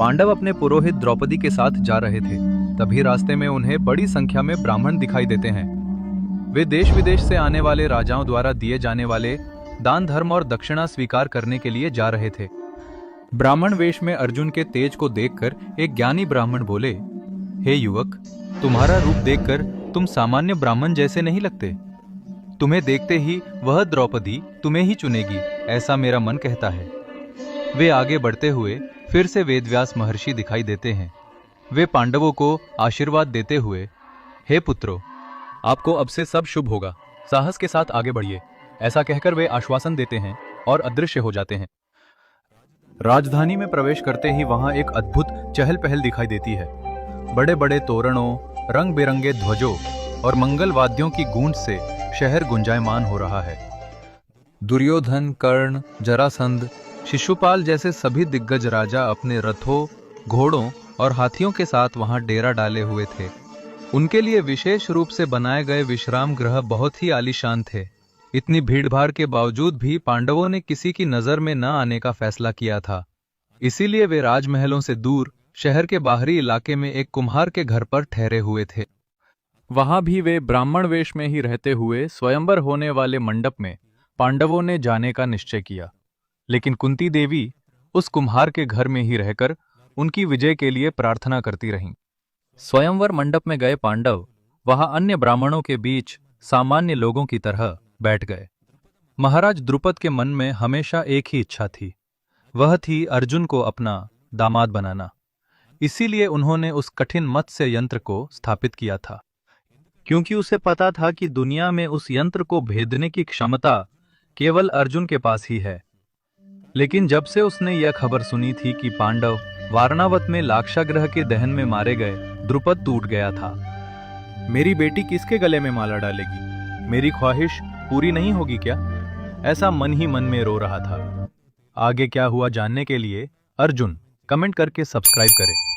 पांडव अपने पुरोहित द्रौपदी के साथ जा रहे थे। तभी रास्ते में उन्हें बड़ी संख्या में ब्राह्मण दिखाई देते हैं। वे देश विदेश से आने वाले राजाओं द्वारा दिए जाने वाले दान धर्म और दक्षिणा स्वीकार करने के लिए जा रहे थे। ब्राह्मण वेश में अर्जुन के तेज को देखकर एक ज्ञानी ब्राह्मण बोले, हे युवक, तुम्हारा रूप देखकर तुम सामान्य ब्राह्मण जैसे नहीं लगते। तुम्हें देखते ही वह द्रौपदी तुम्हें ही चुनेगी, ऐसा मेरा मन कहता है। वे आगे बढ़ते हुए फिर से वेदव्यास महर्षि दिखाई देते हैं। वे पांडवों को आशीर्वाद देते हुए, हे पुत्रों, आपको अब से सब शुभ होगा, साहस के साथ आगे बढ़िए, ऐसा कहकर वे आश्वासन देते हैं और अदृश्य हो जाते हैं। राजधानी में प्रवेश करते ही वहां एक अद्भुत चहल पहल दिखाई देती है। बड़े बड़े तोरणों, रंग बिरंगे ध्वजों और मंगल वाद्यों की गूंज से शहर गुंजायमान हो रहा है। दुर्योधन, कर्ण, जरासंध, शिशुपाल जैसे सभी दिग्गज राजा अपने रथों, घोड़ों और हाथियों के साथ वहां डेरा डाले हुए थे। उनके लिए विशेष रूप से बनाए गए विश्राम गृह बहुत ही आलीशान थे। इतनी भीड़भाड़ के बावजूद भी पांडवों ने किसी की नजर में न आने का फैसला किया था। इसीलिए वे राजमहलों से दूर शहर के बाहरी इलाके में एक कुम्हार के घर पर ठहरे हुए थे। वहां भी वे ब्राह्मण वेश में ही रहते हुए स्वयंवर होने वाले मंडप में पांडवों ने जाने का निश्चय किया। लेकिन कुंती देवी उस कुम्हार के घर में ही रहकर उनकी विजय के लिए प्रार्थना करती रहीं। स्वयंवर मंडप में गए पांडव वहां अन्य ब्राह्मणों के बीच सामान्य लोगों की तरह बैठ गए। महाराज द्रुपद के मन में हमेशा एक ही इच्छा थी, वह थी अर्जुन को अपना दामाद बनाना। इसीलिए उन्होंने उस कठिन मत्स्य यंत्र को स्थापित किया था, क्योंकि उसे पता था कि दुनिया में उस यंत्र को भेदने की क्षमता केवल अर्जुन के पास ही है। लेकिन जब से उसने यह खबर सुनी थी कि पांडव वारणावत में लाक्षागृह के दहन में मारे गए, द्रुपद टूट गया था। मेरी बेटी किसके गले में माला डालेगी? मेरी ख्वाहिश पूरी नहीं होगी क्या? ऐसा मन ही मन में रो रहा था। आगे क्या हुआ जानने के लिए अर्जुन कमेंट करके सब्सक्राइब करें।